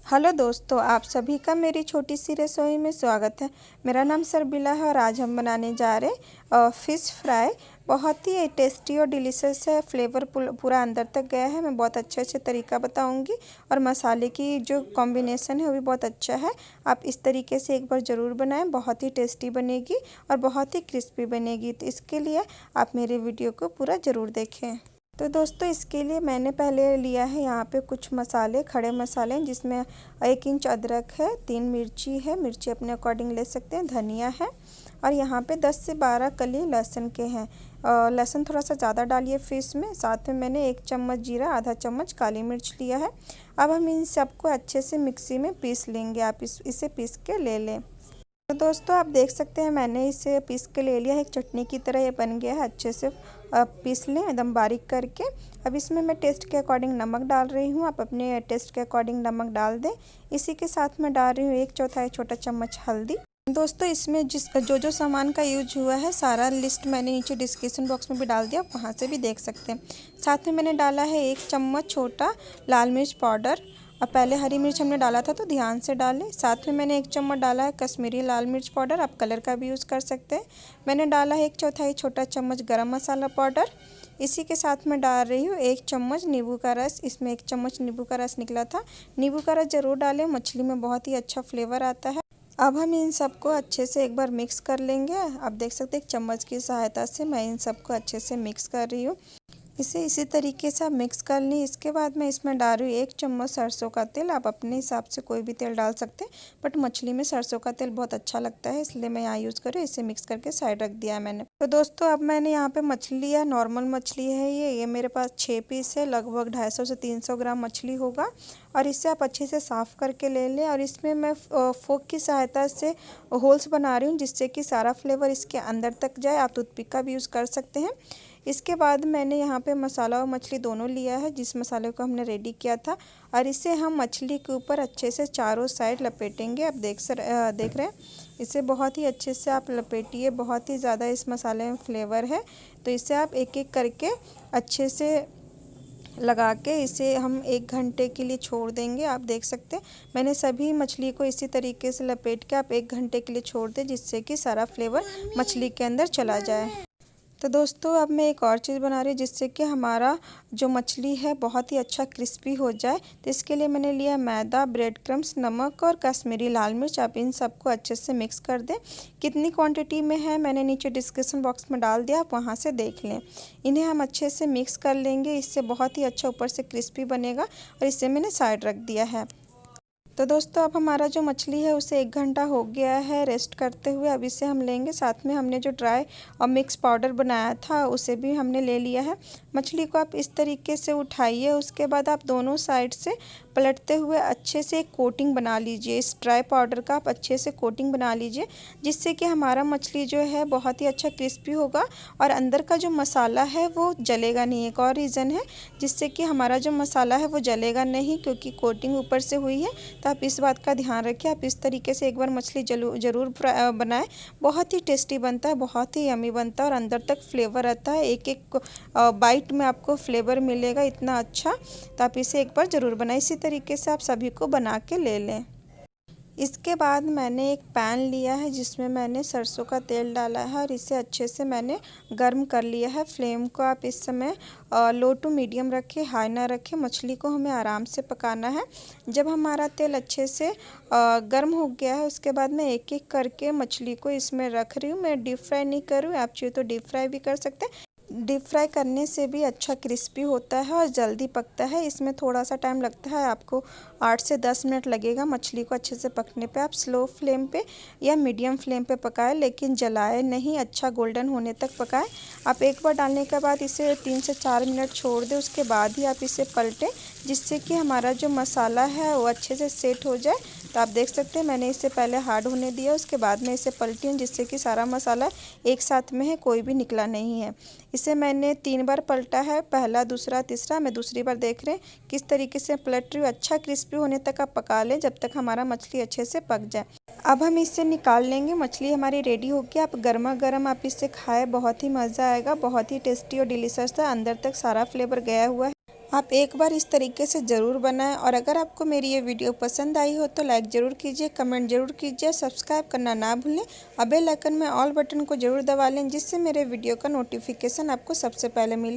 Hello दोस्तों, आप सभी का मेरी छोटी सी रसोई में स्वागत है। मेरा नाम सरबिला है और आज हम बनाने जा रहे फ़िश फ्राई। बहुत ही टेस्टी और डिलीशियस है। फ्लेवर पूरा अंदर तक गया है। मैं बहुत अच्छे तरीका बताऊंगी और मसाले की जो कॉम्बिनेशन है वो भी बहुत अच्छा है। आप इस तरीके से एक बार ज़रूर बनाएं, बहुत ही टेस्टी बनेगी और बहुत ही क्रिस्पी बनेगी। तो इसके लिए आप मेरे वीडियो को पूरा ज़रूर देखें। तो दोस्तों, इसके लिए मैंने पहले लिया है यहाँ पे कुछ मसाले, खड़े मसाले, जिसमें 1 इंच अदरक है, 3 मिर्ची है, मिर्ची अपने अकॉर्डिंग ले सकते हैं, धनिया है और यहाँ पे 10 से 12 कली लहसुन के हैं। लहसुन थोड़ा सा ज़्यादा डालिए फ़िश में। साथ में मैंने 1 चम्मच जीरा, आधा चम्मच काली मिर्च लिया है। अब हम इन सबको अच्छे से मिक्सी में पीस लेंगे। आप इसे पीस के ले लें। तो दोस्तों, आप देख सकते हैं मैंने इसे पीस के ले लिया है। एक चटनी की तरह ये बन गया है। अच्छे से पीस लें एकदम बारीक करके। अब इसमें मैं टेस्ट के अकॉर्डिंग नमक डाल रही हूँ। आप अपने टेस्ट के अकॉर्डिंग नमक डाल दें। इसी के साथ मैं डाल रही हूँ 1/4 छोटा चम्मच हल्दी। दोस्तों, इसमें जो सामान का यूज हुआ है सारा लिस्ट मैंने नीचे डिस्क्रिप्शन बॉक्स में भी डाल दिया, वहाँ से भी देख सकते हैं। साथ में मैंने डाला है 1 चम्मच छोटा लाल मिर्च पाउडर। अब पहले हरी मिर्च हमने डाला था तो ध्यान से डालें। साथ में मैंने 1 चम्मच डाला है कश्मीरी लाल मिर्च पाउडर। आप कलर का भी यूज़ कर सकते हैं। मैंने डाला है 1/4 छोटा चम्मच गरम मसाला पाउडर। इसी के साथ मैं डाल रही हूँ 1 चम्मच नींबू का रस। इसमें 1 चम्मच नींबू का रस निकला था। नींबू का रस ज़रूर डालें, मछली में बहुत ही अच्छा फ्लेवर आता है। अब हम इन सबको अच्छे से एक बार मिक्स कर लेंगे। आप देख सकते हैं 1 चम्मच की सहायता से मैं इन सबको अच्छे से मिक्स कर रही हूँ। इसे इसी तरीके से आप मिक्स कर लें। इसके बाद मैं इसमें डाल रही हूँ 1 चम्मच सरसों का तेल। आप अपने हिसाब से कोई भी तेल डाल सकते हैं, बट मछली में सरसों का तेल बहुत अच्छा लगता है, इसलिए मैं यहाँ यूज़ कर रही हूँ। इसे मिक्स करके साइड रख दिया है मैंने। तो दोस्तों, अब मैंने यहाँ पे मछली लिया, नॉर्मल मछली है ये मेरे पास 6 पीस है। लगभग 250 से 300 ग्राम मछली होगा और इसे आप अच्छे से साफ़ करके ले लें। और इसमें मैं फोक की सहायता से होल्स बना रही हूँ, जिससे कि सारा फ्लेवर इसके अंदर तक जाए। आप टूथपिक का भी यूज़ कर सकते हैं। इसके बाद मैंने यहाँ पे मसाला और मछली दोनों लिया है, जिस मसाले को हमने रेडी किया था, और इसे हम मछली के ऊपर अच्छे से चारों साइड लपेटेंगे। आप देख रहे हैं, इसे बहुत ही अच्छे से आप लपेटिए। बहुत ही ज़्यादा इस मसाले में फ्लेवर है, तो इसे आप एक एक करके अच्छे से लगा के इसे हम 1 घंटे के लिए छोड़ देंगे। आप देख सकते हैं मैंने सभी मछली को इसी तरीके से लपेट के आप 1 घंटे के लिए छोड़ दें, जिससे कि सारा फ्लेवर मछली के अंदर चला जाए। तो दोस्तों, अब मैं एक और चीज़ बना रही हूँ, जिससे कि हमारा जो मछली है बहुत ही अच्छा क्रिस्पी हो जाए। तो इसके लिए मैंने लिया मैदा, ब्रेड क्रम्स, नमक और कश्मीरी लाल मिर्च। आप इन सबको अच्छे से मिक्स कर दें। कितनी क्वांटिटी में है मैंने नीचे डिस्क्रिप्शन बॉक्स में डाल दिया, आप वहाँ से देख लें। इन्हें हम अच्छे से मिक्स कर लेंगे। इससे बहुत ही अच्छा ऊपर से क्रिस्पी बनेगा और इसे मैंने साइड रख दिया है। तो दोस्तों, अब हमारा जो मछली है उसे 1 घंटा हो गया है रेस्ट करते हुए। अब इसे हम लेंगे। साथ में हमने जो ड्राई और मिक्स पाउडर बनाया था उसे भी हमने ले लिया है। मछली को आप इस तरीके से उठाइए। उसके बाद आप दोनों साइड से पलटते हुए अच्छे से एक कोटिंग बना लीजिए। इस ड्राई पाउडर का आप अच्छे से कोटिंग बना लीजिए, जिससे कि हमारा मछली जो है बहुत ही अच्छा क्रिस्पी होगा और अंदर का जो मसाला है वो जलेगा नहीं। एक और रीज़न है जिससे कि हमारा जो मसाला है वो जलेगा नहीं, क्योंकि कोटिंग ऊपर से हुई है। तो आप इस बात का ध्यान रखें। आप इस तरीके से एक बार मछली ज़रूर बनाएं। बहुत ही टेस्टी बनता है, बहुत ही यमी बनता है और अंदर तक फ्लेवर आता है। एक एक बाइट में आपको फ्लेवर मिलेगा इतना अच्छा। तो आप इसे एक बार ज़रूर बनाएं। इसी तरीके से आप सभी को बना के ले लें। इसके बाद मैंने एक पैन लिया है, जिसमें मैंने सरसों का तेल डाला है और इसे अच्छे से मैंने गर्म कर लिया है। फ्लेम को आप इस समय लो टू मीडियम रखें, हाई ना रखें। मछली को हमें आराम से पकाना है। जब हमारा तेल अच्छे से गर्म हो गया है, उसके बाद मैं एक एक करके मछली को इसमें रख रही हूँ। मैं डीप फ्राई नहीं कर रही हूँ, आप चाहिए तो डीप फ्राई भी कर सकते हैं। डीप फ्राई करने से भी अच्छा क्रिस्पी होता है और जल्दी पकता है। इसमें थोड़ा सा टाइम लगता है, आपको 8 से 10 मिनट लगेगा मछली को अच्छे से पकने पे। आप स्लो फ्लेम पे या मीडियम फ्लेम पे पकाएं, लेकिन जलाए नहीं, अच्छा गोल्डन होने तक पकाएं। आप एक बार डालने के बाद इसे 3 से 4 मिनट छोड़ दें, उसके बाद ही आप इसे पलटें, जिससे कि हमारा जो मसाला है वो अच्छे से सेट हो जाए। तो आप देख सकते हैं मैंने इसे पहले हार्ड होने दिया, उसके बाद में इसे पलटी हूँ, जिससे कि सारा मसाला एक साथ में है, कोई भी निकला नहीं है। इसे मैंने 3 बार पलटा है, पहला, दूसरा, तीसरा। मैं दूसरी बार देख रहे हैं किस तरीके से पलट रही हूँ। अच्छा क्रिस्पी होने तक आप पका लें, जब तक हमारा मछली अच्छे से पक जाए। अब हम इसे निकाल लेंगे। मछली हमारी रेडी होगी। आप गर्मा गर्म आप इसे खाएं, बहुत ही मज़ा आएगा। बहुत ही टेस्टी और डिलीशियस है, अंदर तक सारा फ्लेवर गया हुआ है। आप एक बार इस तरीके से ज़रूर बनाएं। और अगर आपको मेरी ये वीडियो पसंद आई हो तो लाइक ज़रूर कीजिए, कमेंट ज़रूर कीजिए, सब्सक्राइब करना ना भूलें और बेल आइकन में ऑल बटन को ज़रूर दबा लें, जिससे मेरे वीडियो का नोटिफिकेशन आपको सबसे पहले मिले।